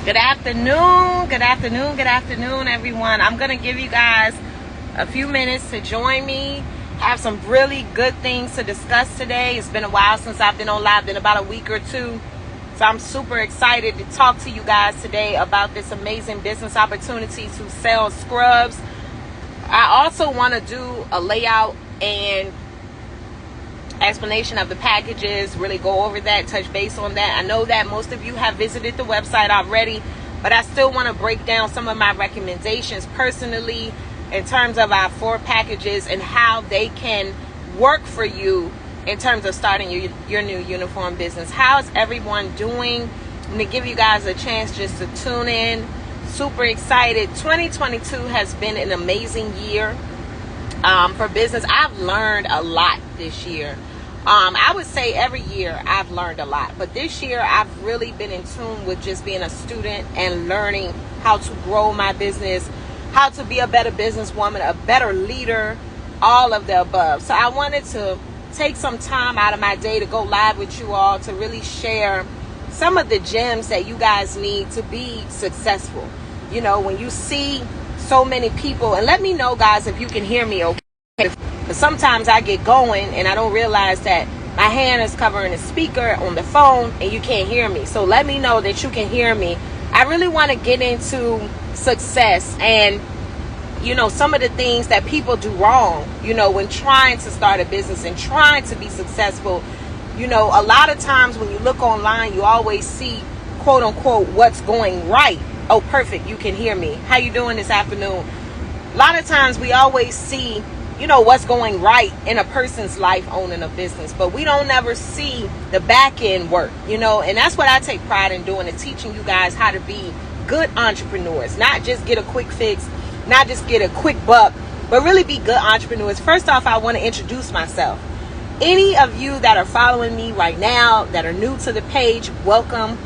Good afternoon, everyone. I'm going to give you guys a few minutes to join me. Have some really good things to discuss today. It's been a while since I've been on live, been about a week or two. So I'm super excited to talk to you guys today about this amazing business opportunity to sell scrubs. I also want to do a layout and explanation of the packages, really go over that, touch base on that. I know that most of you have visited the website already, but I still want to break down some of my recommendations personally in terms of our 4 packages and how they can work for you in terms of starting your new uniform business. How's everyone doing? I'm going to give you guys a chance just to tune in. Super excited. 2022 has been an amazing year for business. I've learned a lot this year. I would say every year I've learned a lot, but this year I've really been in tune with just being a student and learning how to grow my business, how to be a better businesswoman, a better leader, all of the above. So I wanted to take some time out of my day to go live with you all to really share some of the gems that you guys need to be successful. You know, when you see so many people, and let me know, guys, if you can hear me okay. But sometimes I get going and I don't realize that my hand is covering the speaker on the phone and you can't hear me. So let me know that you can hear me. I really want to get into success and, you know, some of the things that people do wrong, you know, when trying to start a business and trying to be successful. You know, a lot of times when you look online, you always see, quote unquote, what's going right. Oh, perfect. You can hear me. How you doing this afternoon? A lot of times we always see, you know, what's going right in a person's life owning a business, but we don't ever see the back end work, you know, and that's what I take pride in doing, and teaching you guys how to be good entrepreneurs, not just get a quick fix, not just get a quick buck, but really be good entrepreneurs. First off, I want to introduce myself. Any of you that are following me right now that are new to the page, welcome.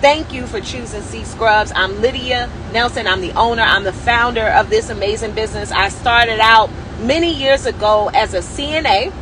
Thank you for choosing C Scrubs. I'm Lydia Nelson. I'm the owner. I'm the founder of this amazing business. I started out many years ago as a CNA,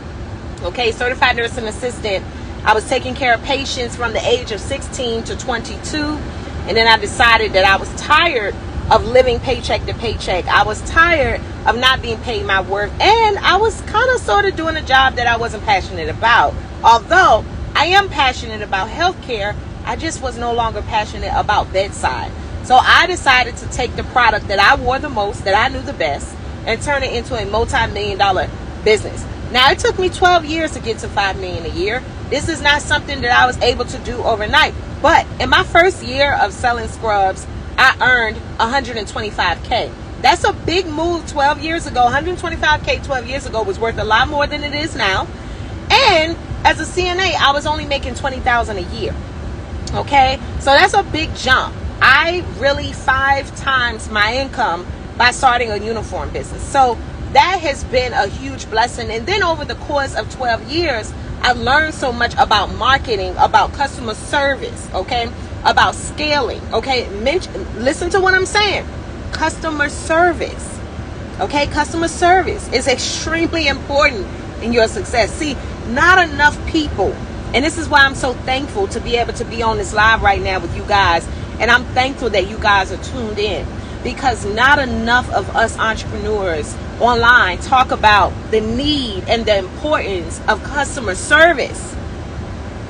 okay, certified nursing assistant. I was taking care of patients from the age of 16 to 22, and then I decided that I was tired of living paycheck to paycheck. I was tired of not being paid my worth, and I was kind of sort of doing a job that I wasn't passionate about. Although I am passionate about healthcare, I just was no longer passionate about bedside. So I decided to take the product that I wore the most, that I knew the best, and turn it into a multi-million-dollar business. Now, it took me 12 years to get to $5 million a year. This is not something that I was able to do overnight. But in my first year of selling scrubs, I earned $125K. That's a big move 12 years ago. $125K 12 years ago was worth a lot more than it is now. And as a CNA, I was only making $20,000 a year. Okay? So that's a big jump. I really 5 times my income by starting a uniform business. So that has been a huge blessing. And then over the course of 12 years, I've learned so much about marketing, about customer service, okay, about scaling, okay. Listen to what I'm saying. Customer service, okay. Customer service is extremely important in your success. See, not enough people, and this is why I'm so thankful to be able to be on this live right now with you guys. And I'm thankful that you guys are tuned in, because not enough of us entrepreneurs online talk about the need and the importance of customer service.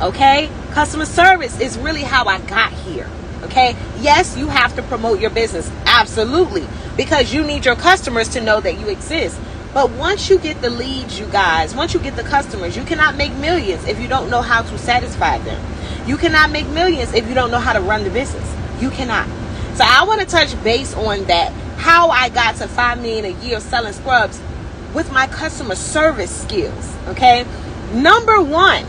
Okay? Customer service is really how I got here. Okay? Yes, you have to promote your business. Absolutely. Because you need your customers to know that you exist. But once you get the leads, you guys, once you get the customers, you cannot make millions if you don't know how to satisfy them. You cannot make millions if you don't know how to run the business. You cannot. So I want to touch base on that, how I got to $5 million a year selling scrubs with my customer service skills, okay? Number one,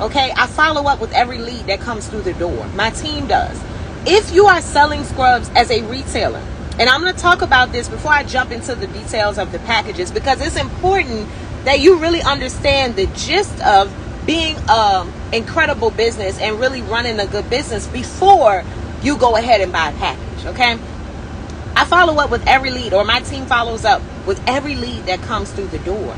okay, I follow up with every lead that comes through the door. My team does. If you are selling scrubs as a retailer, and I'm going to talk about this before I jump into the details of the packages, because it's important that you really understand the gist of being an incredible business and really running a good business before you go ahead and buy a package, okay? I follow up with every lead, or my team follows up with every lead that comes through the door,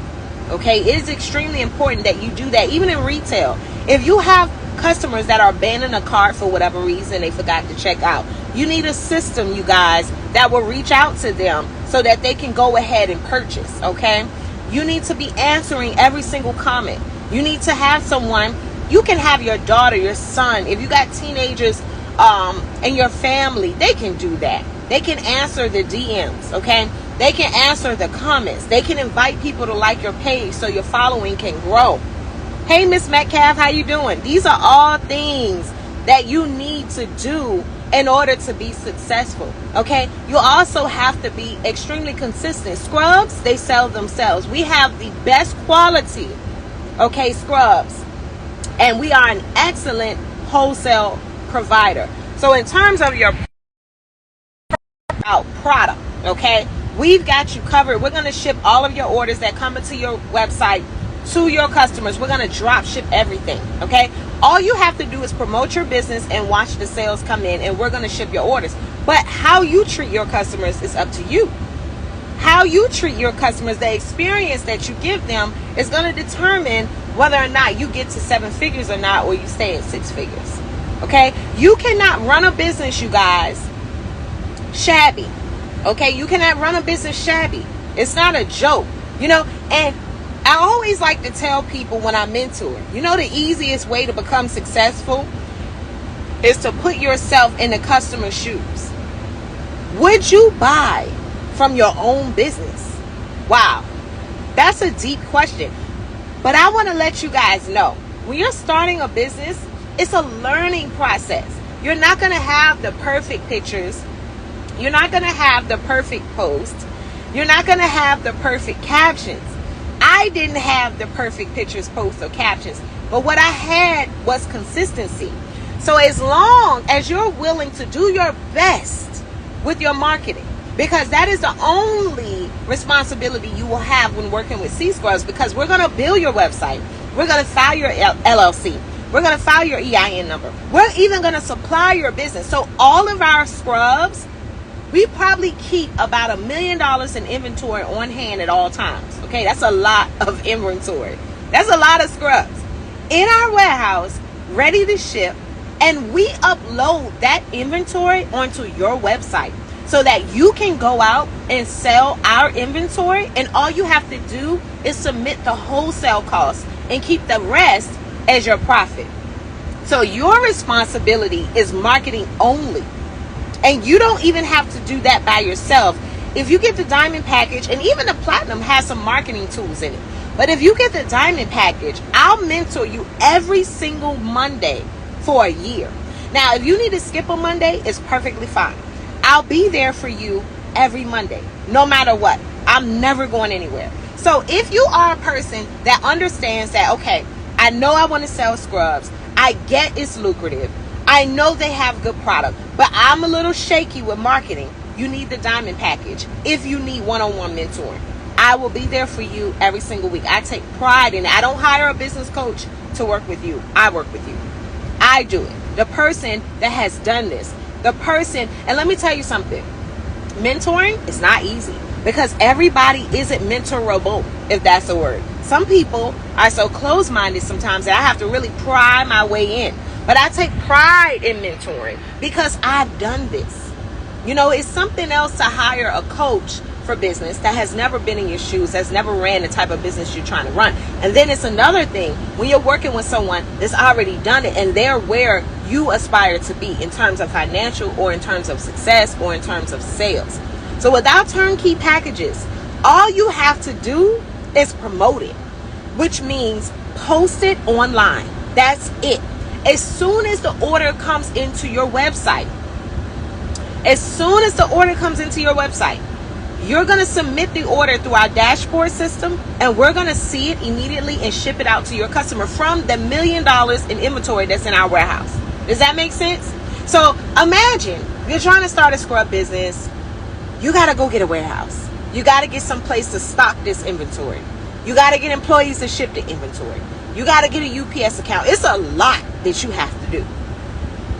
okay? It is extremely important that you do that, even in retail. If you have customers that are abandoning a cart for whatever reason, they forgot to check out, You need a system, you guys, that will reach out to them so that they can go ahead and purchase, okay? You need to be answering every single comment. You need to have someone. You can have your daughter, your son, if you got teenagers in your family, they can do that. They can answer the DMs, okay? They can answer the comments. They can invite people to like your page so your following can grow. Hey, Miss Metcalf, how you doing? These are all things that you need to do in order to be successful, okay? You also have to be extremely consistent. Scrubs, they sell themselves. We have the best quality, okay, scrubs. And we are an excellent wholesale provider. So in terms of your product, okay, we've got you covered. We're going to ship all of your orders that come into your website to your customers. We're going to drop ship everything, okay? All you have to do is promote your business and watch the sales come in, and we're going to ship your orders. But how you treat your customers is up to you. How you treat your customers, the experience that you give them, is going to determine whether or not you get to 7 figures or not, or you stay at 6 figures, okay? You cannot run a business, you guys, shabby, okay? You cannot run a business shabby. It's not a joke, you know. And I always like to tell people when I mentor, you know, the easiest way to become successful is to put yourself in the customer's shoes. Would you buy from your own business? Wow, that's a deep question. But I want to let you guys know, when you're starting a business, it's a learning process. You're not going to have the perfect pictures. You're not going to have the perfect post. You're not going to have the perfect captions. I didn't have the perfect pictures, posts, or captions, but what I had was consistency. So as long as you're willing to do your best with your marketing, because that is the only responsibility you will have when working with C Scrubs, because we're going to build your website. We're going to file your LLC. We're going to file your EIN number. We're even going to supply your business. So all of our scrubs, we probably keep about $1 million in inventory on hand at all times. Okay, that's a lot of inventory. That's a lot of scrubs in our warehouse, ready to ship, and we upload that inventory onto your website so that you can go out and sell our inventory, and all you have to do is submit the wholesale cost and keep the rest as your profit. So your responsibility is marketing only. And you don't even have to do that by yourself. If you get the diamond package, and even the platinum has some marketing tools in it, but if you get the diamond package, I'll mentor you every single Monday for a year. Now, if you need to skip a Monday, it's perfectly fine. I'll be there for you every Monday, no matter what. I'm never going anywhere. So if you are a person that understands that, okay, I know I want to sell scrubs, I get it's lucrative, I know they have good product, but I'm a little shaky with marketing, you need the diamond package. If you need one-on-one mentoring, I will be there for you every single week. I take pride in it. I don't hire a business coach to work with you. I work with you. I do it. The person that has done this, the person, and let me tell you something, mentoring is not easy because everybody isn't mentorable, if that's a word. Some people are so close-minded sometimes that I have to really pry my way in. But I take pride in mentoring because I've done this. You know, it's something else to hire a coach for business that has never been in your shoes, has never ran the type of business you're trying to run. And then it's another thing when you're working with someone that's already done it and they're where you aspire to be in terms of financial or in terms of success or in terms of sales. So without turnkey packages, all you have to do is promote it, which means post it online. That's it. As soon as the order comes into your website, you're going to submit the order through our dashboard system, and we're going to see it immediately and ship it out to your customer from the $1 million in inventory that's in our warehouse. Does that make sense? So imagine you're trying to start a scrub business. You got to go get a warehouse. You got to get some place to stock this inventory. You got to get employees to ship the inventory. You got to get a UPS account. It's a lot that you have to do.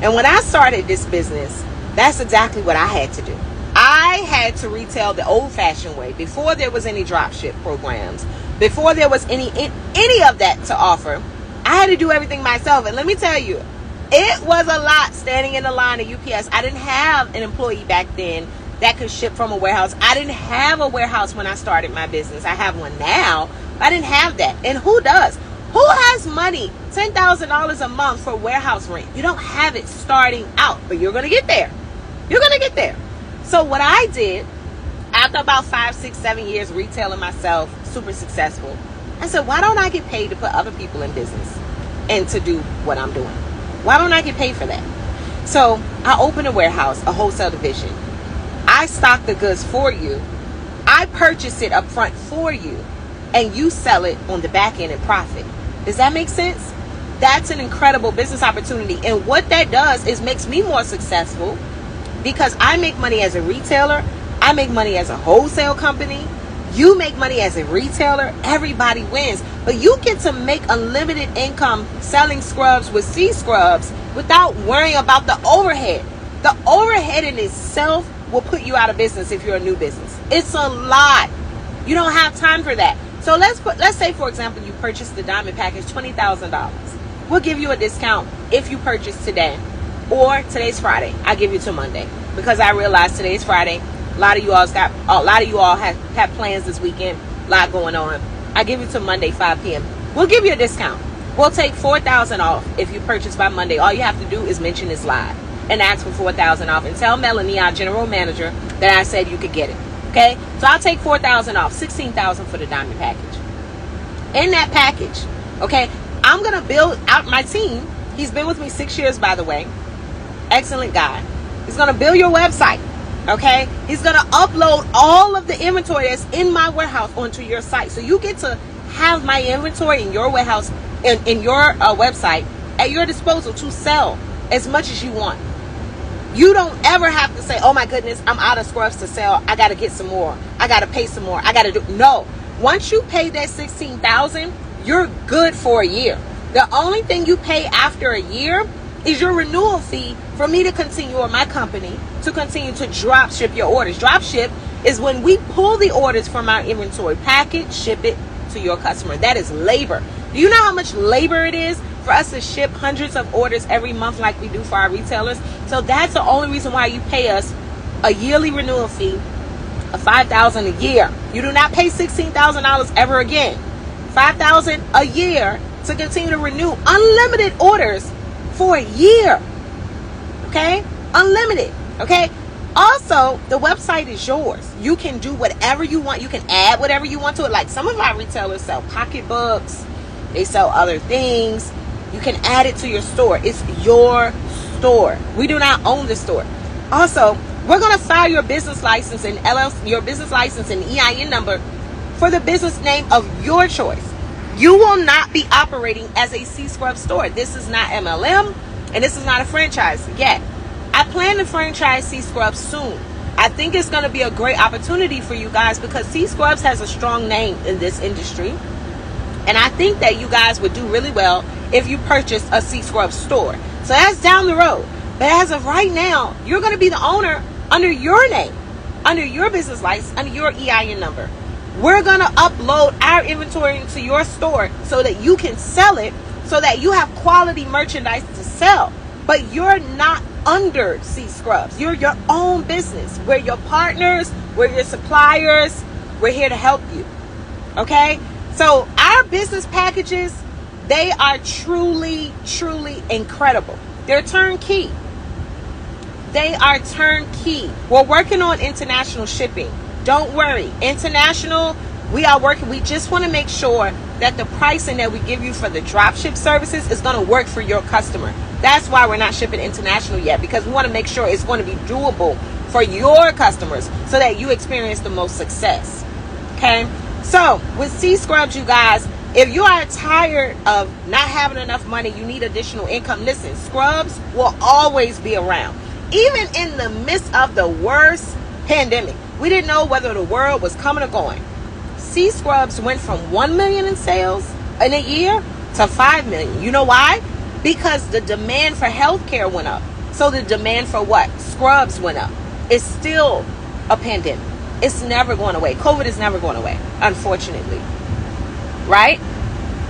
And when I started this business, that's exactly what I had to do. I had to retail the old-fashioned way before there was any drop ship programs, before there was any of that to offer. I had to do everything myself. And let me tell you, It was a lot standing in the line at UPS. I didn't have an employee back then that could ship from a warehouse. I didn't have a warehouse when I started my business. I have one now. I didn't have that. And who does? Who has money, $10,000 a month for warehouse rent? You don't have it starting out, but you're going to get there. You're going to get there. So what I did, after about 5, 6, 7 years retailing myself, super successful, I said, why don't I get paid to put other people in business and to do what I'm doing? Why don't I get paid for that? So I opened a warehouse, a wholesale division. I stock the goods for you. I purchase it up front for you, and you sell it on the back end and profit. Does that make sense? That's an incredible business opportunity. And what that does is makes me more successful because I make money as a retailer. I make money as a wholesale company. You make money as a retailer. Everybody wins. But you get to make unlimited income selling scrubs with C Scrubs without worrying about the overhead. The overhead in itself will put you out of business if you're a new business. It's a lot. You don't have time for that. So let's say, for example, you purchased the diamond package, $20,000. We'll give you a discount if you purchase today, or today's Friday. I give you till Monday because I realize today's Friday. A lot of you all have plans this weekend. A lot going on. I give you till Monday, 5 p.m. We'll give you a discount. We'll take $4,000 off if you purchase by Monday. All you have to do is mention this live and ask for $4,000 off, and tell Melanie, our general manager, that I said you could get it. Okay, so I'll take $4,000 off, $16,000 for the diamond package. In that package, okay, I'm gonna build out my team. He's been with me 6 years, by the way. Excellent guy. He's gonna build your website. Okay, he's gonna upload all of the inventory that's in my warehouse onto your site, so you get to have my inventory in your warehouse, in your website at your disposal to sell as much as you want. You don't ever have to say, oh my goodness, I'm out of scrubs to sell. I got to get some more. I got to pay some more. I got to do. No. Once you pay that $16,000, you're good for a year. The only thing you pay after a year is your renewal fee for me to continue, or my company to continue to drop ship your orders. Drop ship is when we pull the orders from our inventory, package, ship it to your customer. That is labor. Do you know how much labor it is for us to ship hundreds of orders every month like we do for our retailers? So that's the only reason why you pay us a yearly renewal fee of $5,000 a year. You do not pay $16,000 ever again. $5,000 a year to continue to renew unlimited orders for a year. Okay? Unlimited. Okay? Also, the website is yours. You can do whatever you want. You can add whatever you want to it. Like some of our retailers sell pocketbooks. They sell other things. You can add it to your store. It's your store. We do not own the store. Also, we're going to file your business license and LLC, your business license and EIN number for the business name of your choice. You will not be operating as a C Scrub store. This is not MLM, and this is not a franchise yet. I plan to franchise C Scrubs soon. I think it's going to be a great opportunity for you guys because C Scrubs has a strong name in this industry. And I think that you guys would do really well if you purchased a C Scrubs store. So that's down the road. But as of right now, you're going to be the owner under your name, under your business license, under your EIN number. We're going to upload our inventory into your store so that you can sell it, so that you have quality merchandise to sell. But you're not under C Scrubs. You're your own business. We're your partners. We're your suppliers. We're here to help you. Okay? So our business packages, they are truly, truly incredible. They're turnkey. They are turnkey. We're working on international shipping. Don't worry. International, we are working. We just want to make sure that the pricing that we give you for the drop ship services is going to work for your customer. That's why we're not shipping international yet, because we want to make sure it's going to be doable for your customers so that you experience the most success. Okay? So, with C Scrubs, you guys, if you are tired of not having enough money, you need additional income, listen, Scrubs will always be around. Even in the midst of the worst pandemic, we didn't know whether the world was coming or going. C Scrubs went from 1 million in sales in a year to 5 million. You know why? Because the demand for healthcare went up. So the demand for what? Scrubs went up. It's still a pandemic. It's never going away. COVID is never going away, unfortunately. Right?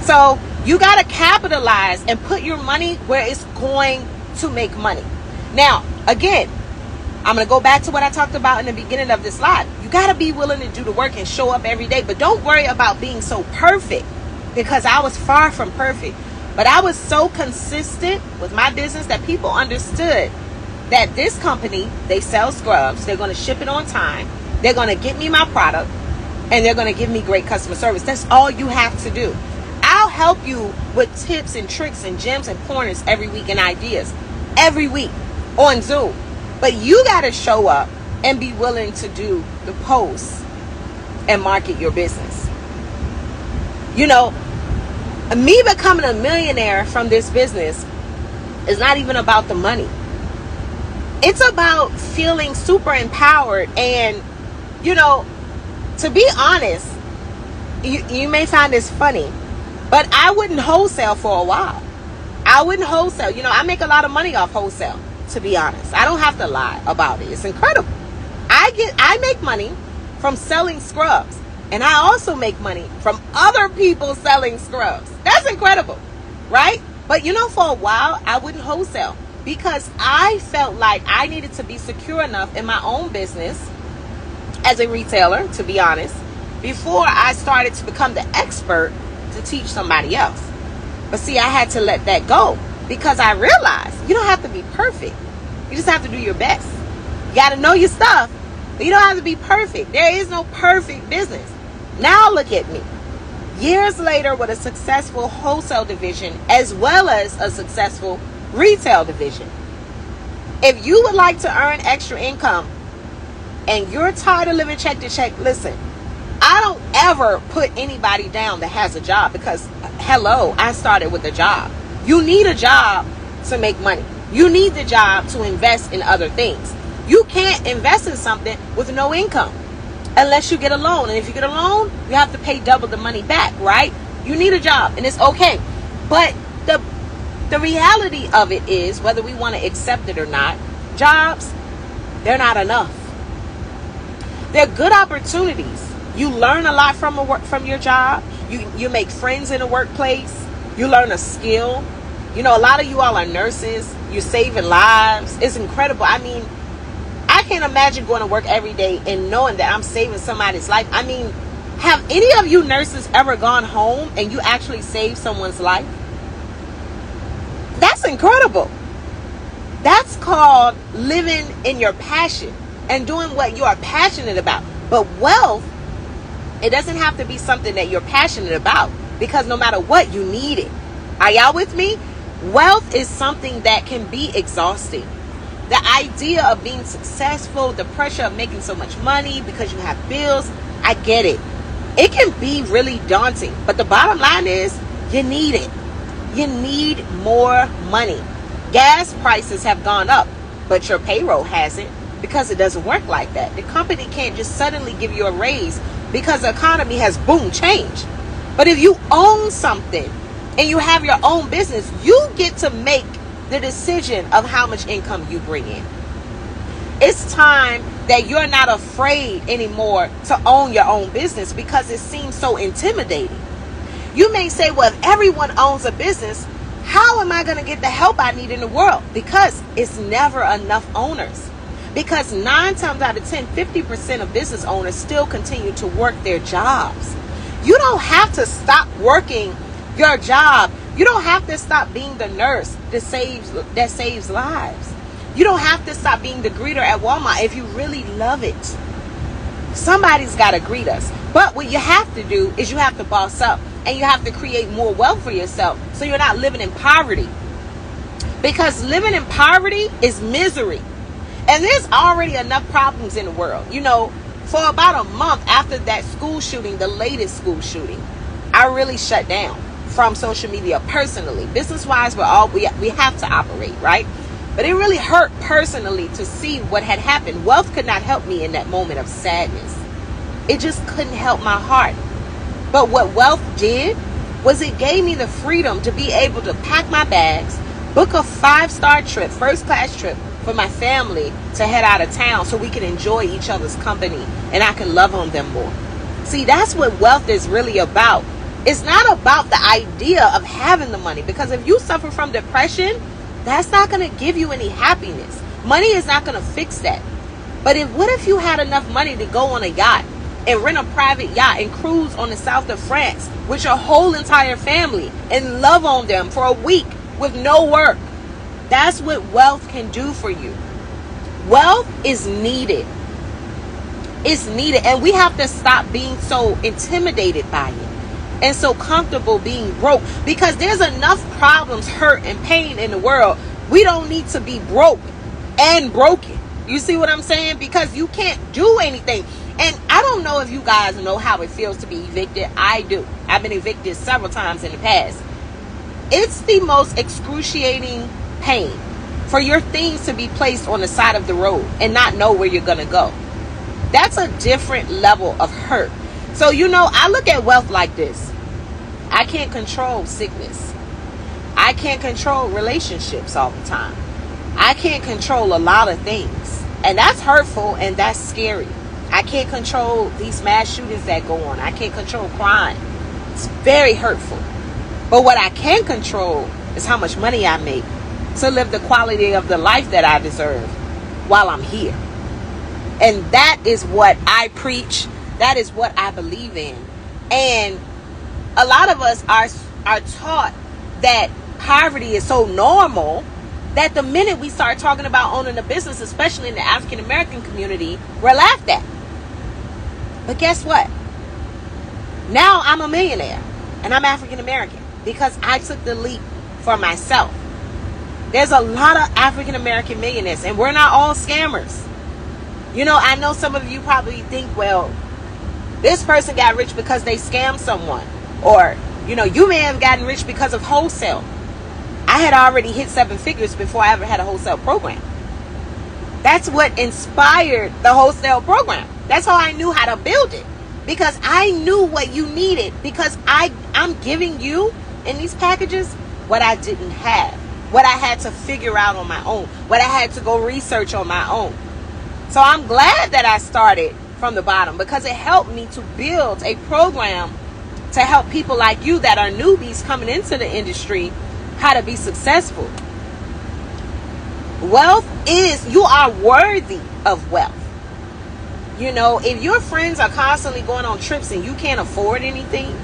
So You got to capitalize and put your money where it's going to make money. Now, again, I'm going to go back to what I talked about in the beginning of this live. You got to be willing to do the work and show up every day. But don't worry about being so perfect, because I was far from perfect. But I was so consistent with my business that people understood that this company, they sell scrubs. They're going to ship it on time. They're going to get me my product. And they're going to give me great customer service. That's all you have to do. I'll help you with tips and tricks and gems and pointers every week and ideas. Every week on Zoom. But you got to show up and be willing to do the posts and market your business. You know, me becoming a millionaire from this business is not even about the money. It's about feeling super empowered. And, you know, to be honest, you may find this funny, but I wouldn't wholesale for a while. I wouldn't wholesale. You know, I make a lot of money off wholesale, to be honest. I don't have to lie about it. It's incredible. I make money from selling scrubs. And I also make money from other people selling scrubs. That's incredible, right? But you know, for a while, I wouldn't wholesale because I felt like I needed to be secure enough in my own business as a retailer, to be honest, before I started to become the expert to teach somebody else. But see, I had to let that go because I realized you don't have to be perfect. You just have to do your best. You got to know your stuff, but you don't have to be perfect. There is no perfect business. Now look at me. Years later with a successful wholesale division as well as a successful retail division. If you would like to earn extra income and you're tired of living check to check, listen, I don't ever put anybody down that has a job because, hello, I started with a job. You need a job to make money. You need the job to invest in other things. You can't invest in something with no income unless you get a loan. And if you get a loan, you have to pay double the money back, right? You need a job and it's okay. But the reality of it is, whether we want to accept it or not, jobs, they're not enough. They're good opportunities. You learn a lot from your job. You make friends in the workplace. You learn a skill. You know, a lot of you all are nurses. You're saving lives. It's incredible. I mean, I can't imagine going to work every day and knowing that I'm saving somebody's life. I mean, have any of you nurses ever gone home and you actually saved someone's life? That's incredible. That's called living in your passion and doing what you are passionate about. But wealth, it doesn't have to be something that you're passionate about, because no matter what, you need it. Are y'all with me? Wealth is something that can be exhausting. The idea of being successful, the pressure of making so much money because you have bills, I get it. It can be really daunting. But the bottom line is, you need it. You need more money. Gas prices have gone up, but your payroll hasn't, because it doesn't work like that. The company can't just suddenly give you a raise because the economy has boom changed. But if you own something and you have your own business, you get to make the decision of how much income you bring in. It's time that you're not afraid anymore to own your own business because it seems so intimidating. You may say, well, if everyone owns a business, how am I going to get the help I need in the world? Because it's never enough owners. Because 9 times out of 10, 50% of business owners still continue to work their jobs. You don't have to stop working your job. You don't have to stop being the nurse that saves lives. You don't have to stop being the greeter at Walmart if you really love it. Somebody's got to greet us. But what you have to do is you have to boss up and you have to create more wealth for yourself so you're not living in poverty. Because living in poverty is misery. And there's already enough problems in the world. You know, for about a month after that school shooting, the latest school shooting, I really shut down from social media personally. Business-wise, we have to operate, right? But it really hurt personally to see what had happened. Wealth could not help me in that moment of sadness. It just couldn't help my heart. But what wealth did was it gave me the freedom to be able to pack my bags, book a 5-star trip, first-class trip for my family to head out of town so we can enjoy each other's company and I can love on them more. See, that's what wealth is really about. It's not about the idea of having the money, because if you suffer from depression, that's not going to give you any happiness. Money is not going to fix that. But what if you had enough money to go on a yacht and rent a private yacht and cruise on the south of France with your whole entire family and love on them for a week with no work? That's what wealth can do for you. Wealth is needed. It's needed. And we have to stop being so intimidated by it and so comfortable being broke, because there's enough problems, hurt, and pain in the world. We don't need to be broke and broken. You see what I'm saying? Because you can't do anything. And I don't know if you guys know how it feels to be evicted. I do. I've been evicted several times in the past. It's the most excruciating pain for your things to be placed on the side of the road and not know where you're going to go. That's a different level of hurt. So, I look at wealth like this. I can't control sickness. I can't control relationships all the time. I can't control a lot of things. And that's hurtful and that's scary. I can't control these mass shootings that go on. I can't control crime. It's very hurtful. But what I can control is how much money I make to live the quality of the life that I deserve while I'm here. And that is what I preach. That is what I believe in. And a lot of us are taught that poverty is so normal that the minute we start talking about owning a business, especially in the African American community, we're laughed at. But guess what? Now I'm a millionaire and I'm African American because I took the leap for myself. There's a lot of African American millionaires, and we're not all scammers. I know some of you probably think, well, this person got rich because they scammed someone. Or, you may have gotten rich because of wholesale. I had already hit 7 figures before I ever had a wholesale program. That's what inspired the wholesale program. That's how I knew how to build it. Because I knew what you needed. Because I'm giving you in these packages what I didn't have. What I had to figure out on my own. What I had to go research on my own. So I'm glad that I started from the bottom, because it helped me to build a program to help people like you that are newbies coming into the industry how to be successful. Wealth you are worthy of wealth. If your friends are constantly going on trips and you can't afford anything,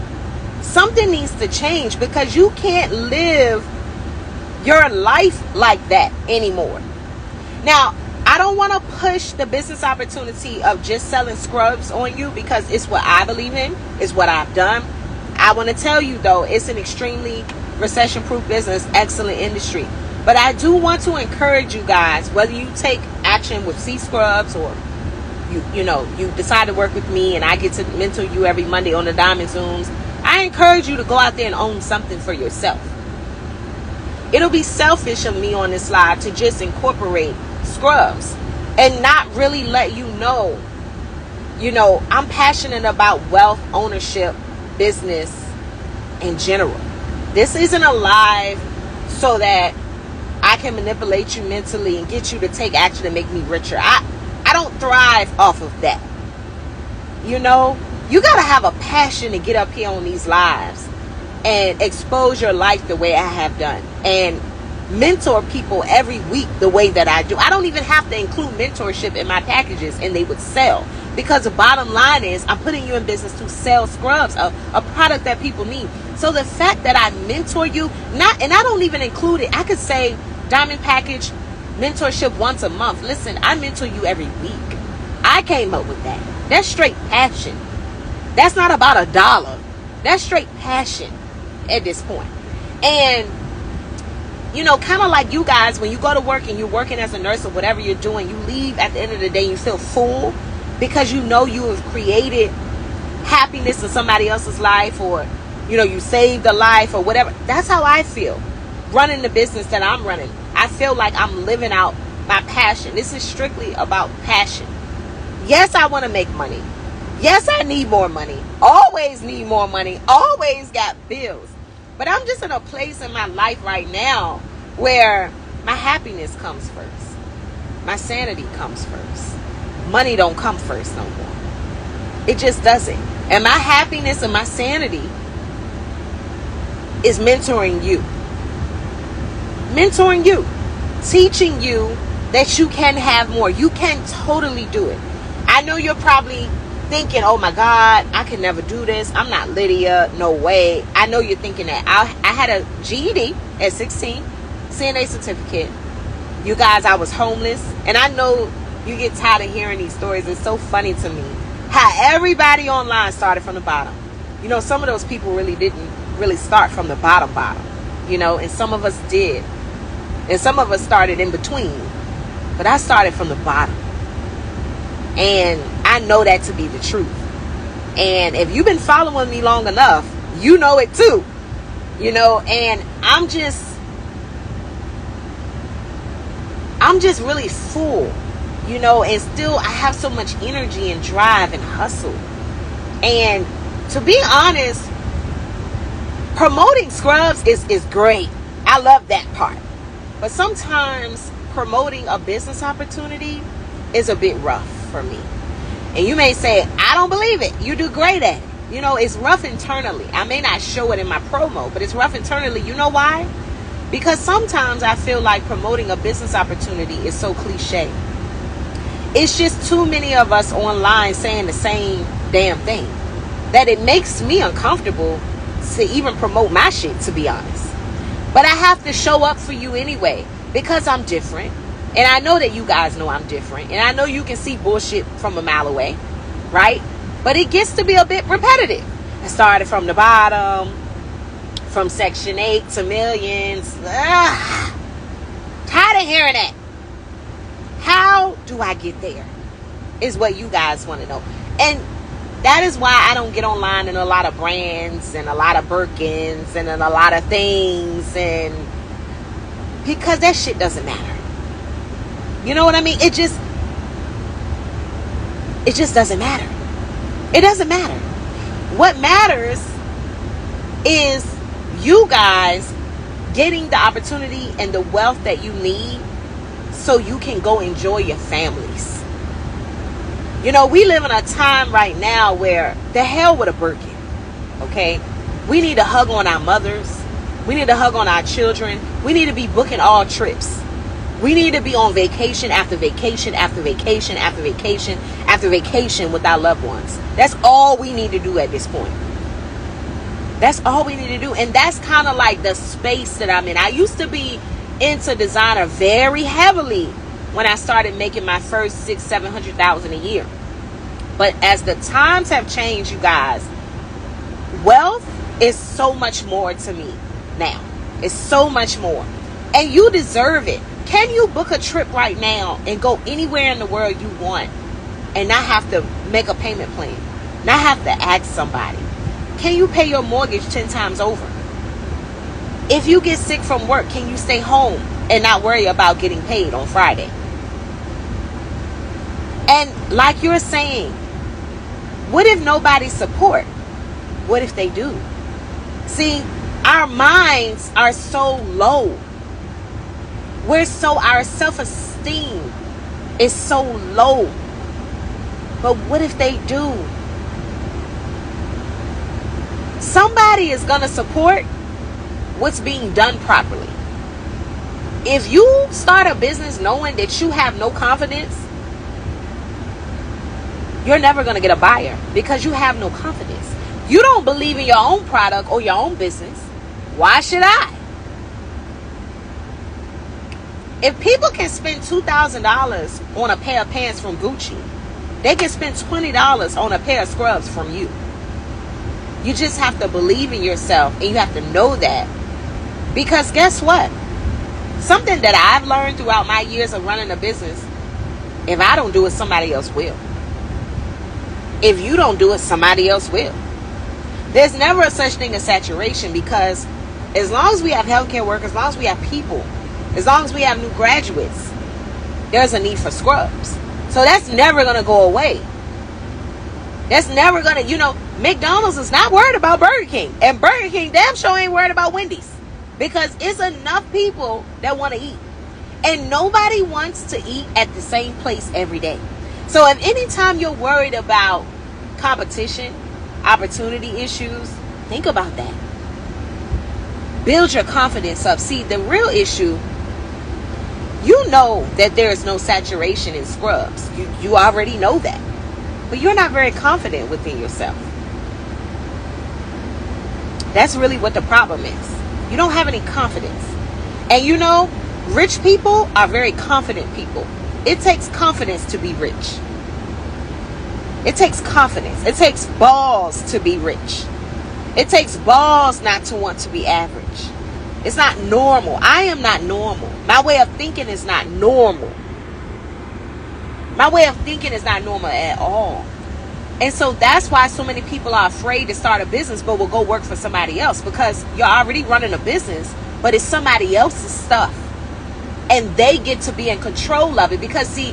something needs to change, because you can't live your life like that anymore. Now, I don't want to push the business opportunity of just selling scrubs on you, because it's what I believe in, it's what I've done. I want to tell you, though, it's an extremely recession-proof business, excellent industry. But I do want to encourage you guys, whether you take action with C Scrubs or you decide to work with me and I get to mentor you every Monday on the Diamond Zooms, I encourage you to go out there and own something for yourself. It'll be selfish of me on this live to just incorporate scrubs and not really let you know, I'm passionate about wealth, ownership, business in general. This isn't a live so that I can manipulate you mentally and get you to take action to make me richer. I don't thrive off of that. You got to have a passion to get up here on these lives and expose your life the way I have done and mentor people every week the way that I do. I don't even have to include mentorship in my packages and they would sell, because the bottom line is I'm putting you in business to sell scrubs, a product that people need. So the fact that I mentor you, and I don't even include it, I could say diamond package mentorship once a month. Listen, I mentor you every week. I came up with that. That's straight passion. That's not about $1. That's straight passion at this point. And kind of like you guys, when you go to work and you're working as a nurse or whatever you're doing, you leave at the end of the day, you feel full because you have created happiness in somebody else's life, or you saved a life or whatever. That's how I feel running the business that I'm running. I feel like I'm living out my passion. This is strictly about passion. Yes, I want to make money. Yes, I need more money. Always need more money. Always got bills. But I'm just in a place in my life right now where my happiness comes first. My sanity comes first. Money don't come first no more. It just doesn't. And my happiness and my sanity is mentoring you. Mentoring you. Teaching you that you can have more. You can totally do it. I know you're probably thinking, oh my God, I can never do this. I'm not Lydia. No way. I know you're thinking that. I had a GED at 16, CNA certificate. You guys, I was homeless. And I know you get tired of hearing these stories. It's so funny to me how everybody online started from the bottom. You know, some of those people really didn't really start from the bottom, you know, and some of us did. And some of us started in between. But I started from the bottom. And I know that to be the truth. And if you've been following me long enough, you know it too. You know, and I'm just really full, you know, and still I have so much energy and drive and hustle. And to be honest, promoting scrubs is great. I love that part. But sometimes promoting a business opportunity is a bit rough for me. And you may say, I don't believe it. You do great at it. You know, it's rough internally. I may not show it in my promo, but it's rough internally. You know why? Because sometimes I feel like promoting a business opportunity is so cliche. It's just too many of us online saying the same damn thing that it makes me uncomfortable to even promote my shit, to be honest. But I have to show up for you anyway because I'm different. And I know that you guys know I'm different. And I know you can see bullshit from a mile away, right? But it gets to be a bit repetitive. I started from the bottom, from Section 8 to millions. Ugh. Tired of hearing that. How do I get there? Is what you guys want to know. And that is why I don't get online in a lot of brands and a lot of Birkins and in a lot of things. And because that shit doesn't matter. You know what I mean? It just doesn't matter. It doesn't matter. What matters is you guys getting the opportunity and the wealth that you need so you can go enjoy your families. You know, we live in a time right now where the hell with a Birkin, okay? We need to hug on our mothers. We need to hug on our children. We need to be booking all trips. We need to be on vacation after vacation after vacation after vacation after vacation with our loved ones. That's all we need to do at this point. That's all we need to do. And that's kind of like the space that I'm in. I used to be into designer very heavily when I started making my first $600,000-$700,000 a year. But as the times have changed, you guys, wealth is so much more to me now. It's so much more. And you deserve it. Can you book a trip right now and go anywhere in the world you want and not have to make a payment plan? Not have to ask somebody? Can you pay your mortgage 10 times over? If you get sick from work, can you stay home and not worry about getting paid on Friday? And like you're saying, what if nobody support? What if they do? See, our minds are so low. Our self-esteem is so low. But what if they do? Somebody is going to support what's being done properly. If you start a business knowing that you have no confidence, you're never going to get a buyer because you have no confidence. You don't believe in your own product or your own business. Why should I? If people can spend $2,000 on a pair of pants from Gucci, they can spend $20 on a pair of scrubs from you. You just have to believe in yourself, and you have to know that. Because guess what? Something that I've learned throughout my years of running a business, if I don't do it, somebody else will. If you don't do it, somebody else will. There's never a such thing as saturation, because as long as we have healthcare workers, as long as we have people, as long as we have new graduates, there's a need for scrubs. So that's never going to go away. That's never going to, McDonald's is not worried about Burger King. And Burger King damn sure ain't worried about Wendy's. Because it's enough people that want to eat. And nobody wants to eat at the same place every day. So if anytime you're worried about competition, opportunity issues, think about that. Build your confidence up. See, the real issue, you know that there is no saturation in scrubs. You already know that. But you're not very confident within yourself. That's really what the problem is. You don't have any confidence. And you know, rich people are very confident people. It takes confidence to be rich. It takes confidence. It takes balls to be rich. It takes balls not to want to be average. It's not normal. I am not normal. My way of thinking is not normal. My way of thinking is not normal at all. And so that's why so many people are afraid to start a business but will go work for somebody else, because you're already running a business, but it's somebody else's stuff. And they get to be in control of it. Because see,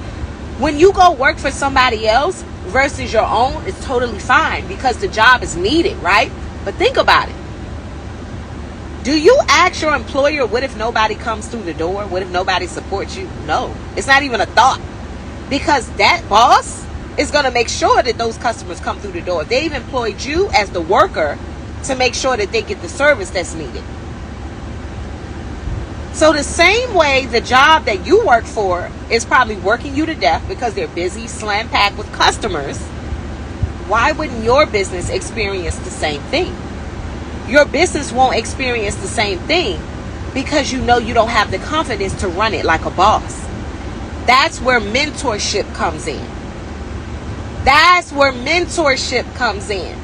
when you go work for somebody else versus your own, it's totally fine because the job is needed, right? But think about it. Do you ask your employer, what if nobody comes through the door? What if nobody supports you? No, it's not even a thought. Because that boss is going to make sure that those customers come through the door. They've employed you as the worker to make sure that they get the service that's needed. So the same way the job that you work for is probably working you to death because they're busy, slam-packed with customers, why wouldn't your business experience the same thing? Your business won't experience the same thing because you know you don't have the confidence to run it like a boss. That's where mentorship comes in. That's where mentorship comes in.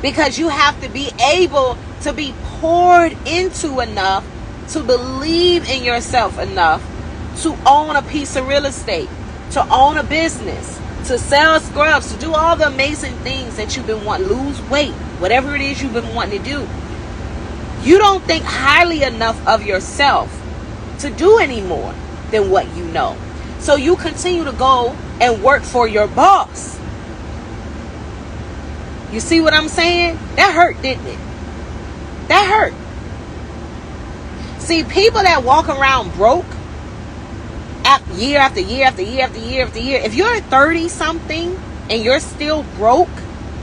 Because you have to be able to be poured into enough to believe in yourself enough to own a piece of real estate, to own a business, to sell scrubs, to do all the amazing things that you've been wanting, lose weight, whatever it is you've been wanting to do. You don't think highly enough of yourself to do any more than what you know. So you continue to go and work for your boss. You see what I'm saying? That hurt, didn't it? That hurt. See, people that walk around broke year after year after year after year after year, if you're 30 something and you're still broke,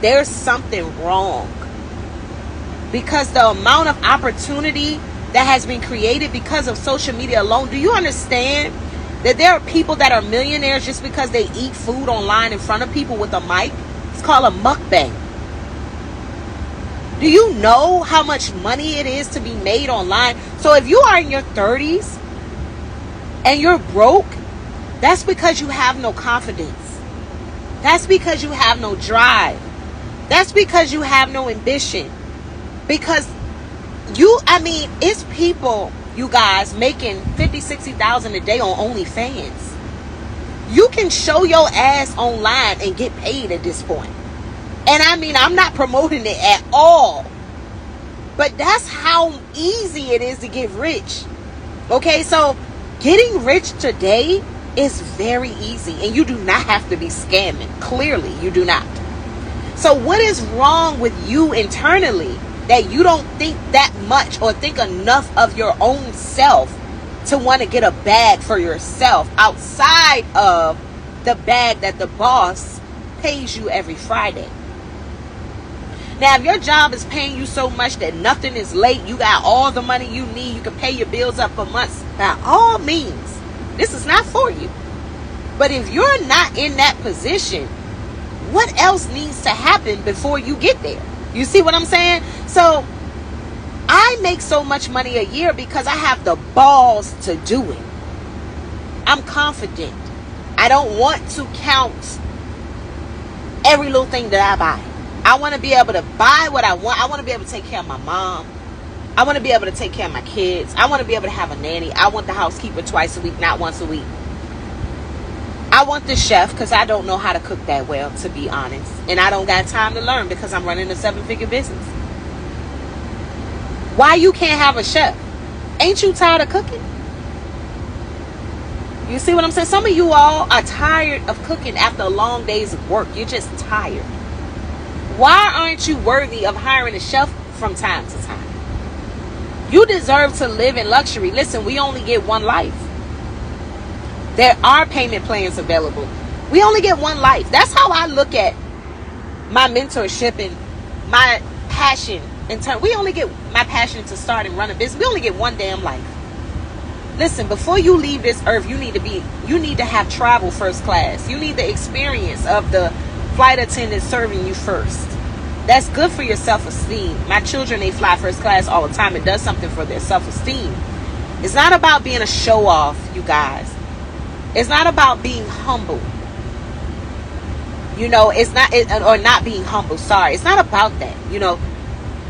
there's something wrong. Because the amount of opportunity that has been created because of social media alone, do you understand that there are people that are millionaires just because they eat food online in front of people with a mic? It's called a mukbang. Do you know how much money it is to be made online? So if you are in your 30s and you're broke, that's because you have no confidence. That's because you have no drive. That's because you have no ambition. Because it's people, you guys, making $50,000, $60,000 a day on OnlyFans. You can show your ass online and get paid at this point. And I'm not promoting it at all. But that's how easy it is to get rich. Okay, so getting rich today is very easy. And you do not have to be scamming. Clearly, you do not. So what is wrong with you internally that you don't think that much or think enough of your own self to want to get a bag for yourself outside of the bag that the boss pays you every Friday? Now, if your job is paying you so much that nothing is late, you got all the money you need, you can pay your bills up for months, by all means, this is not for you. But if you're not in that position, what else needs to happen before you get there? You see what I'm saying? So I make so much money a year because I have the balls to do it. I'm confident. I don't want to count every little thing that I buy. I want to be able to buy what I want. I want to be able to take care of my mom. I want to be able to take care of my kids. I want to be able to have a nanny. I want the housekeeper twice a week, not once a week. I want the chef because I don't know how to cook that well, to be honest. And I don't got time to learn because I'm running a 7-figure business. Why you can't have a chef? Ain't you tired of cooking? You see what I'm saying? Some of you all are tired of cooking after long days of work. You're just tired. Why aren't you worthy of hiring a chef from time to time? You deserve to live in luxury. Listen, we only get one life. There are payment plans available. We only get one life. That's how I look at my mentorship and my passion We only get, my passion to start and run a business, we only get one damn life. Listen, before you leave this earth, you need to have travel first class. You need the experience of the flight attendant serving you first. That's good for your self-esteem. My children, they fly first class all the time. It does something for their self-esteem. It's not about being a show-off, you guys. It's not about being humble. You know, or not being humble. Sorry. It's not about that. You know,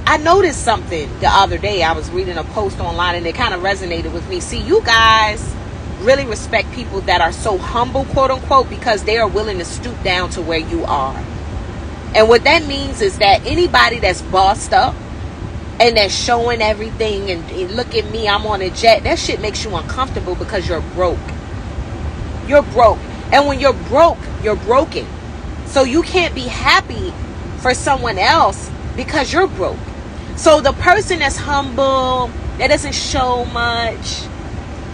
I noticed something the other day. I was reading a post online and it kind of resonated with me. See, you guys really respect people that are so humble, quote unquote, because they are willing to stoop down to where you are. And what that means is that anybody that's bossed up and that's showing everything and look at me, I'm on a jet, that shit makes you uncomfortable because you're broke. You're broke. And when you're broke, you're broken. So you can't be happy for someone else because you're broke. So the person that's humble, that doesn't show much,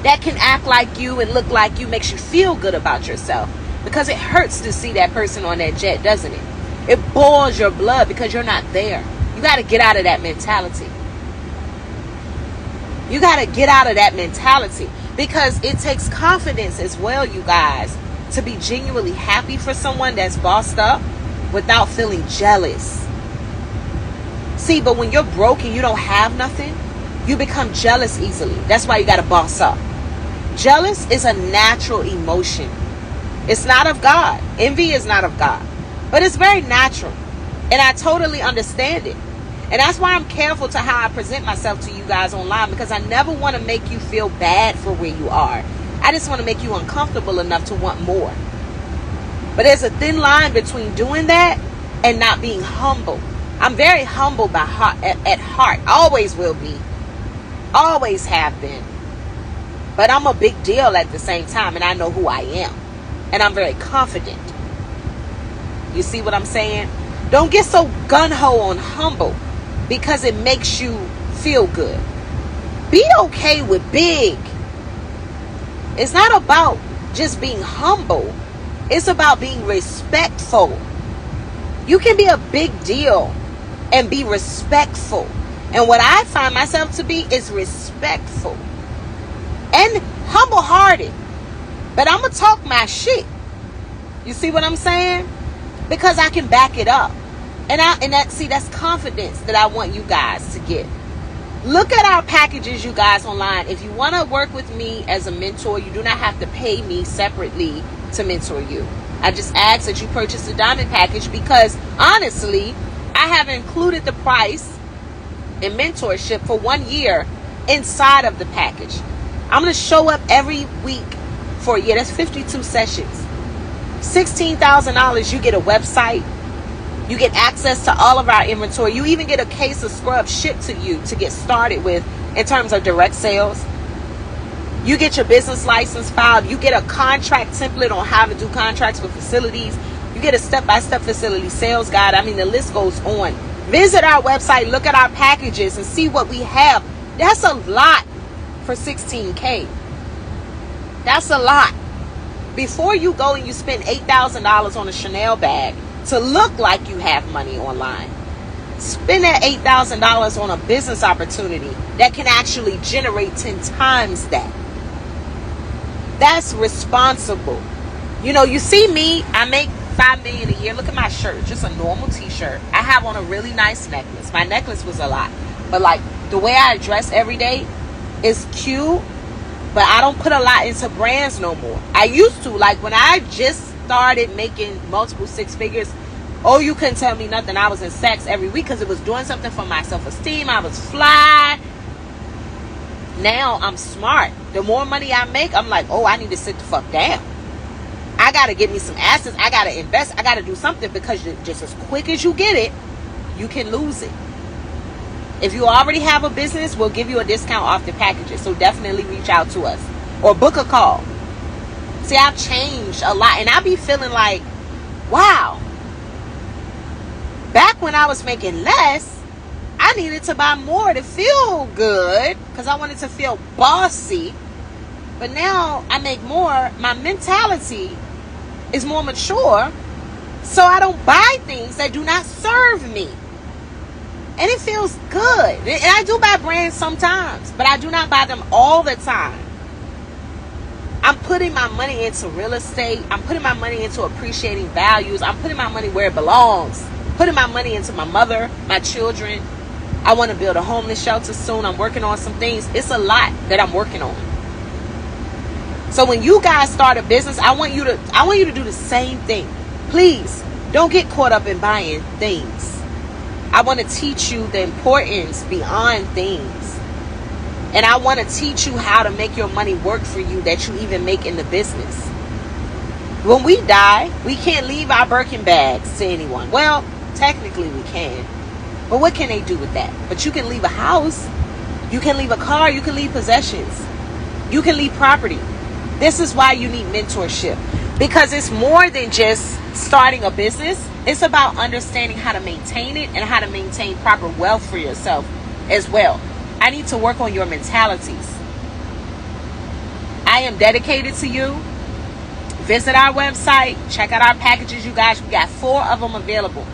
that can act like you and look like you, makes you feel good about yourself. Because it hurts to see that person on that jet, doesn't it? It boils your blood because you're not there. You got to get out of that mentality. You got to get out of that mentality. Because it takes confidence as well, you guys, to be genuinely happy for someone that's bossed up without feeling jealous. See, but when you're broke and you don't have nothing, you become jealous easily. That's why you got to boss up. Jealous is a natural emotion. It's not of God. Envy is not of God. But it's very natural. And I totally understand it. And that's why I'm careful to how I present myself to you guys online, because I never want to make you feel bad for where you are. I just want to make you uncomfortable enough to want more. But there's a thin line between doing that and not being humble. I'm very humble by heart, at heart. Always will be. Always have been. But I'm a big deal at the same time, and I know who I am. And I'm very confident. You see what I'm saying? Don't get so gung-ho on humble because it makes you feel good. Be okay with big. It's not about just being humble. It's about being respectful. You can be a big deal and be respectful. And what I find myself to be is respectful and humble-hearted. But I'm going to talk my shit. You see what I'm saying? Because I can back it up. And that's confidence that I want you guys to get. Look at our packages, you guys, online. If you want to work with me as a mentor, you do not have to pay me separately to mentor you. I just ask that you purchase the diamond package because, honestly, I have included the price in mentorship for 1 year inside of the package. I'm going to show up every week for a year. That's 52 sessions. $16,000. You get a website. You get access to all of our inventory. You even get a case of scrubs shipped to you to get started with in terms of direct sales. You get your business license filed. You get a contract template on how to do contracts with facilities. You get a step-by-step facility sales guide. I mean, the list goes on. Visit our website, look at our packages, and see what we have. That's a lot for $16K. That's a lot. Before you go and you spend $8,000 on a Chanel bag to look like you have money online, spend that $8,000 on a business opportunity that can actually generate 10 times that. That's responsible. You know, you see me, I make $5 million a year. Look at my shirt, just a normal t-shirt. I have on a really nice necklace. My necklace was a lot, but like the way I dress every day is cute, but I don't put a lot into brands no more. I used to, like when I just started making multiple six figures, oh, you couldn't tell me nothing. I was in Saks every week because it was doing something for my self-esteem. I was fly. Now I'm smart. The more money I make, I'm like, oh, I need to sit the fuck down. I got to get me some assets. I got to invest. I got to do something because just as quick as you get it, you can lose it. If you already have a business, we'll give you a discount off the packages. So definitely reach out to us or book a call. See, I've changed a lot and I be feeling like, wow. Back when I was making less, I needed to buy more to feel good because I wanted to feel bossy. But now I make more. My mentality is more mature. So I don't buy things that do not serve me. And it feels good. And I do buy brands sometimes, but I do not buy them all the time. I'm putting my money into real estate. I'm putting my money into appreciating values. I'm putting my money where it belongs. Putting my money into my mother, my children. I want to build a homeless shelter soon. I'm working on some things. It's a lot that I'm working on. So when you guys start a business, I want you to do the same thing. Please don't get caught up in buying things. I want to teach you the importance beyond things. And I want to teach you how to make your money work for you that you even make in the business. When we die, we can't leave our Birkin bags to anyone. Well, technically we can. But what can they do with that? But you can leave a house. You can leave a car. You can leave possessions. You can leave property. This is why you need mentorship. Because it's more than just starting a business. It's about understanding how to maintain it and how to maintain proper wealth for yourself as well. I need to work on your mentalities. I am dedicated to you. Visit our website. Check out our packages, you guys. We got 4 of them available.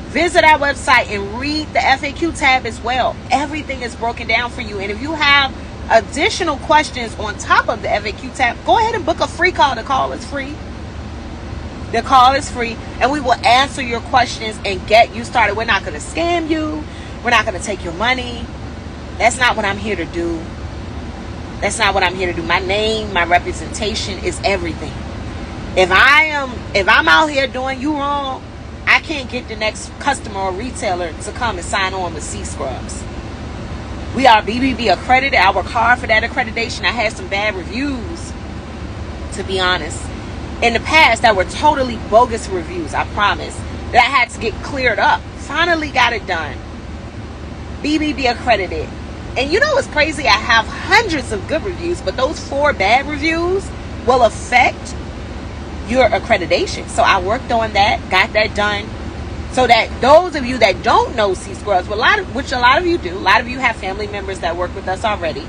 Visit our website and read the FAQ tab as well. Everything is broken down for you. And if you have additional questions on top of the FAQ tab, go ahead and book a free call. The call is free. The call is free, and we will answer your questions and get you started. We're not going to scam you. We're not going to take your money. That's not what I'm here to do. That's not what I'm here to do. My name, my representation is everything. If I'm out here doing you wrong, I can't get the next customer or retailer to come and sign on with C Scrubs. We are BBB accredited. I work hard for that accreditation. I had some bad reviews, to be honest, in the past that were totally bogus reviews, I promise, that I had to get cleared up. Finally got it done. BBB accredited. And you know what's crazy? I have hundreds of good reviews, but those 4 bad reviews will affect your accreditation. So I worked on that, got that done, so that those of you that don't know C Scrubs, which a lot of you do, a lot of you have family members that work with us already.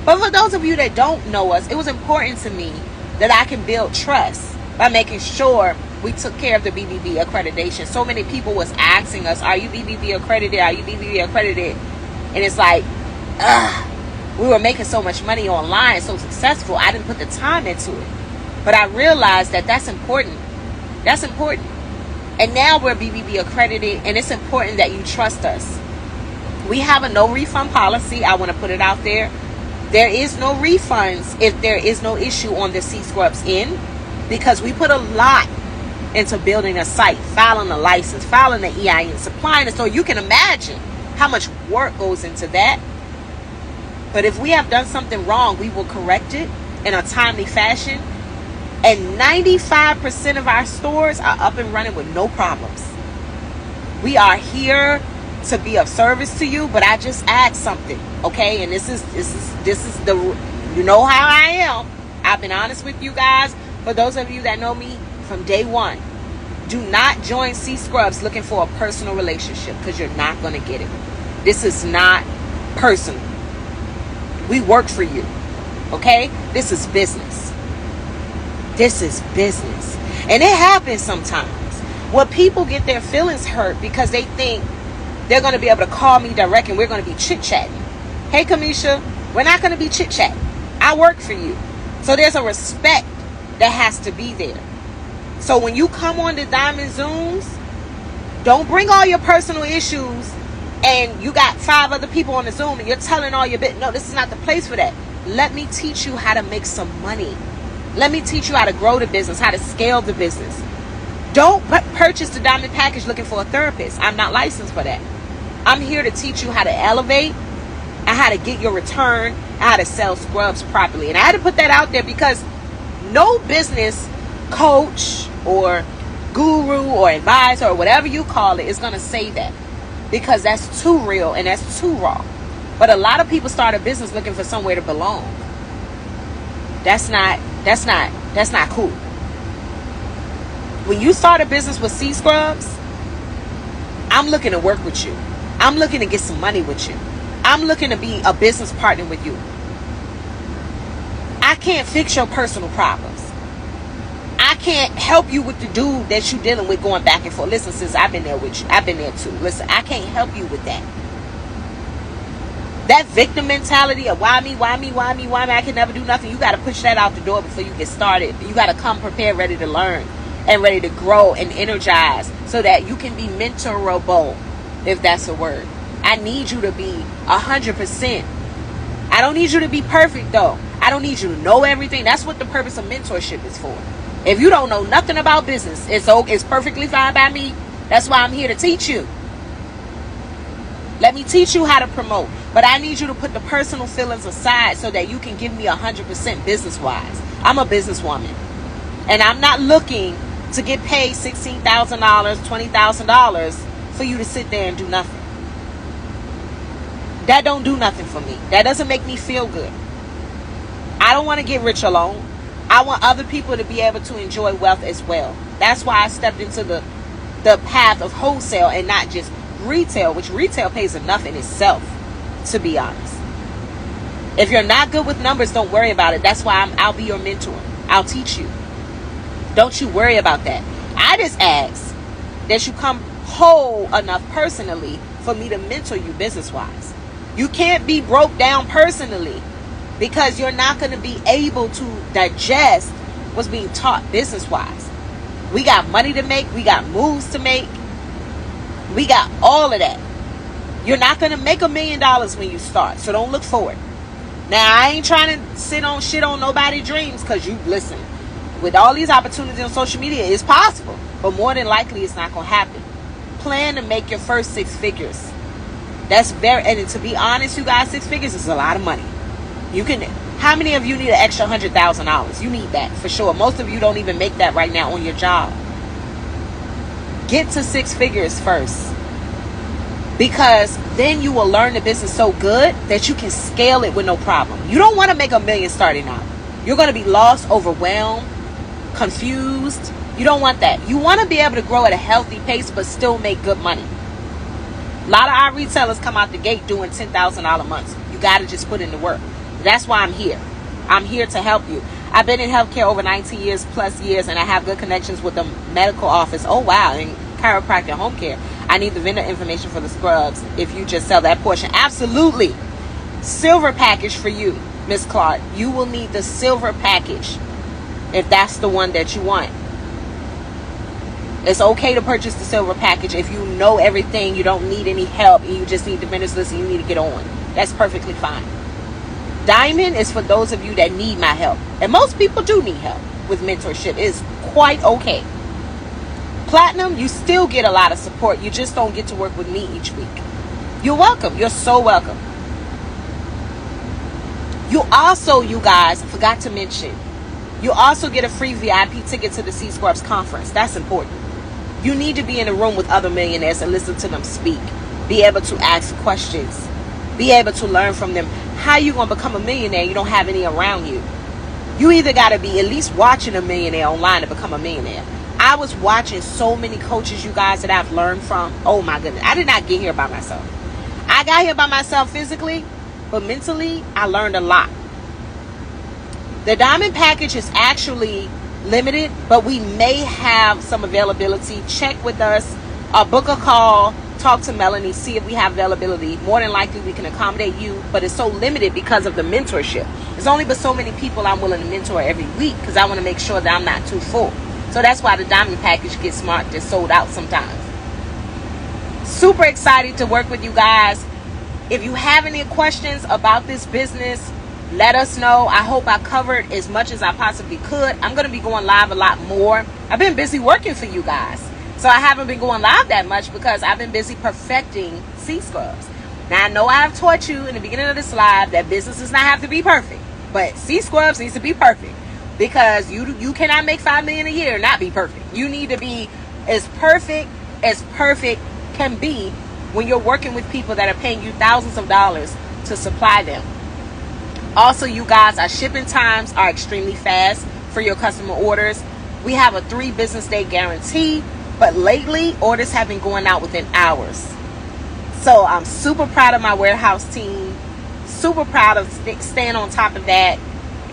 But for those of you that don't know us, it was important to me that I can build trust by making sure we took care of the BBB accreditation. So many people was asking us, are you BBB accredited? Are you BBB accredited? And it's like, we were making so much money online, so successful, I didn't put the time into it. But I realized that that's important. That's important. And now we're BBB accredited, and it's important that you trust us. We have a no refund policy. I want to put it out there. There is no refunds if there is no issue on the C Scrubs end, because we put a lot into building a site, filing a license, filing the EIN, supplying it. So you can imagine how much work goes into that. But if we have done something wrong, we will correct it in a timely fashion. And 95% of our stores are up and running with no problems. We are here to be of service to you, but I just add something, okay? And this is the, you know how I am. I've been honest with you guys. For those of you that know me from day one, do not join C Scrubs looking for a personal relationship, because you're not going to get it. This is not personal. We work for you, okay? This is business. This is business. And it happens sometimes where people get their feelings hurt because they think they're going to be able to call me direct and we're going to be chit-chatting. Hey, Kamisha, we're not going to be chit-chatting. I work for you. So there's a respect that has to be there. So when you come on the Diamond Zooms, don't bring all your personal issues and you got 5 other people on the Zoom and you're telling all your bit. No, this is not the place for that. Let me teach you how to make some money. Let me teach you how to grow the business, how to scale the business. Don't purchase the Diamond Package looking for a therapist. I'm not licensed for that. I'm here to teach you how to elevate and how to get your return and how to sell scrubs properly. And I had to put that out there because no business coach or guru or advisor or whatever you call it is going to say that, because that's too real and that's too raw. But a lot of people start a business looking for somewhere to belong. That's not cool. When you start a business with C Scrubs, I'm looking to work with you. I'm looking to get some money with you. I'm looking to be a business partner with you. I can't fix your personal problems. I can't help you with the dude that you dealing with going back and forth. Listen, sis, I've been there with you. I've been there too. Listen, I can't help you with that. That victim mentality of why me, I can never do nothing. You got to push that out the door before you get started. You got to come prepared, ready to learn and ready to grow and energize so that you can be mentorable, if that's a word. I need you to be 100%. I don't need you to be perfect though. I don't need you to know everything. That's what the purpose of mentorship is for. If you don't know nothing about business, it's perfectly fine by me. That's why I'm here to teach you. Let me teach you how to promote. But I need you to put the personal feelings aside so that you can give me 100% business-wise. I'm a businesswoman. And I'm not looking to get paid $16,000, $20,000 for you to sit there and do nothing. That don't do nothing for me. That doesn't make me feel good. I don't want to get rich alone. I want other people to be able to enjoy wealth as well. That's why I stepped into the path of wholesale and not just retail, which retail pays enough in itself, to be honest. If you're not good with numbers, don't worry about it. That's why I'll be your mentor. I'll teach you. Don't you worry about that. I just ask that you come whole enough personally for me to mentor you business-wise. You can't be broke down personally because you're not going to be able to digest what's being taught business-wise. We got money to make. We got moves to make. We got all of that. You're not going to make $1 million when you start, so don't look for it. Now, I ain't trying to shit on nobody's dreams, because you, listen, with all these opportunities on social media, it's possible, but more than likely, it's not going to happen. Plan to make your first 6 figures. That's and to be honest, you guys, 6 figures is a lot of money. How many of you need an extra $100,000? You need that for sure. Most of you don't even make that right now on your job. Get to 6 figures first, because then you will learn the business so good that you can scale it with no problem. You don't want to make $1 million starting out. You're going to be lost, overwhelmed, confused. You don't want that. You want to be able to grow at a healthy pace but still make good money. A lot of our retailers come out the gate doing $10,000 months. You got to just put in the work. That's why I'm here. I'm here to help you. I've been in healthcare over 19 years plus years, and I have good connections with the medical office. Oh, wow. And chiropractic home care. I need the vendor information for the scrubs if you just sell that portion. Absolutely. Silver package for you, Miss Clark. You will need the silver package if that's the one that you want. It's okay to purchase the silver package if you know everything, you don't need any help, and you just need the vendors list and you need to get on. That's perfectly fine. Diamond is for those of you that need my help. And most people do need help with mentorship. It's quite okay. Platinum, you still get a lot of support. You just don't get to work with me each week. You're welcome. You're so welcome. You also, you guys, I forgot to mention, you also get a free VIP ticket to the C Scrubs conference. That's important. You need to be in a room with other millionaires and listen to them speak. Be able to ask questions. Be able to learn from them. How you going to become a millionaire? You don't have any around you. You either got to be at least watching a millionaire online to become a millionaire. I was watching so many coaches, you guys, that I've learned from. Oh my goodness. I did not get here by myself. I got here by myself physically, but mentally, I learned a lot. The diamond package is actually limited, but we may have some availability. Check with us, book a call, talk to Melanie, see if we have availability. More than likely, we can accommodate you, but it's so limited because of the mentorship. There's only but so many people I'm willing to mentor every week because I want to make sure that I'm not too full. So that's why the diamond package gets smart, just sold out sometimes. Super excited to work with you guys. If you have any questions about this business, let us know. I hope I covered as much as I possibly could. I'm going to be going live a lot more. I've been busy working for you guys. So I haven't been going live that much because I've been busy perfecting C Scrubs. Now, I know I have taught you in the beginning of this live that business does not have to be perfect. But C Scrubs needs to be perfect. Because you cannot make $5 million a year and not be perfect. You need to be as perfect can be when you're working with people that are paying you thousands of dollars to supply them. Also, you guys, our shipping times are extremely fast for your customer orders. We have a 3 business day guarantee, but lately orders have been going out within hours. So I'm super proud of my warehouse team, super proud of staying on top of that.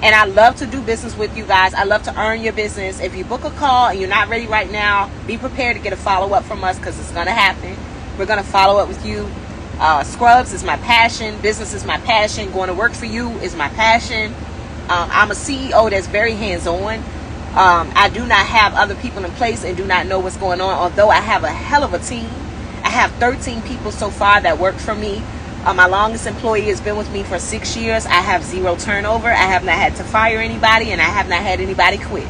And I love to do business with you guys. I love to earn your business. If you book a call and you're not ready right now, be prepared to get a follow-up from us, because it's going to happen. We're going to follow up with you. Scrubs is my passion. Business is my passion. Going to work for you is my passion. I'm a CEO that's very hands-on. I do not have other people in place and do not know what's going on, although I have a hell of a team. I have 13 people so far that work for me. My longest employee has been with me for 6 years. I have 0 turnover. I have not had to fire anybody, and I have not had anybody quit.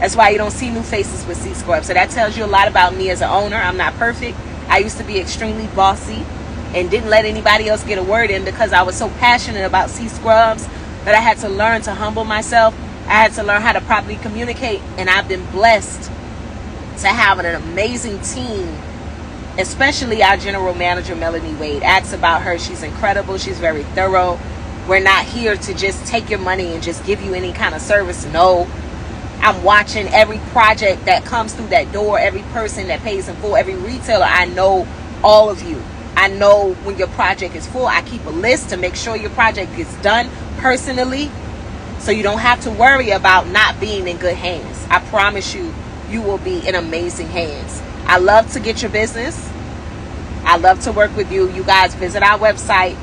That's why you don't see new faces with C Scrub. So that tells you a lot about me as an owner. I'm not perfect. I used to be extremely bossy and didn't let anybody else get a word in because I was so passionate about C Scrubs that I had to learn to humble myself. I had to learn how to properly communicate, and I've been blessed to have an amazing team, especially our general manager, Melanie Wade. Ask about her. She's incredible. She's very thorough. We're not here to just take your money and just give you any kind of service. No. I'm watching every project that comes through that door, every person that pays in full, every retailer. I know all of you. I know when your project is full. I keep a list to make sure your project gets done personally, so you don't have to worry about not being in good hands. I promise you, you will be in amazing hands. I love to get your business. I love to work with you. You guys visit our website,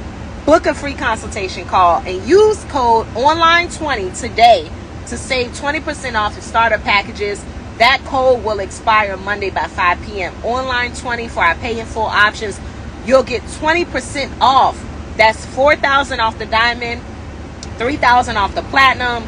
book a free consultation call, and use code online20 today to save 20% off your starter packages. That code will expire Monday by 5 p.m. Online20 for our pay in full options. You'll get 20% off. That's $4,000 off the diamond, $3,000 off the platinum,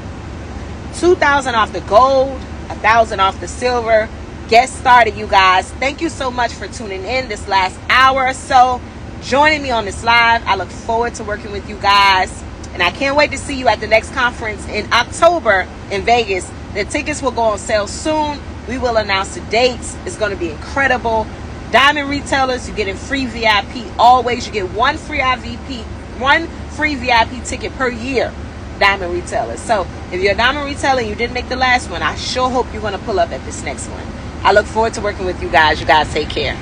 $2,000 off the gold, $1,000 off the silver. Get started, you guys. Thank you so much for tuning in this last hour or so, joining me on this live. I look forward to working with you guys, and I can't wait to see you at the next conference in October in Vegas. The tickets will go on sale soon. We will announce the dates. It's going to be incredible. Diamond retailers, you get a free VIP always. You get one free VIP ticket per year. Diamond retailers. So if you're a diamond retailer and you didn't make the last one, I sure hope you're going to pull up at this next one. I look forward to working with you guys. You guys take care.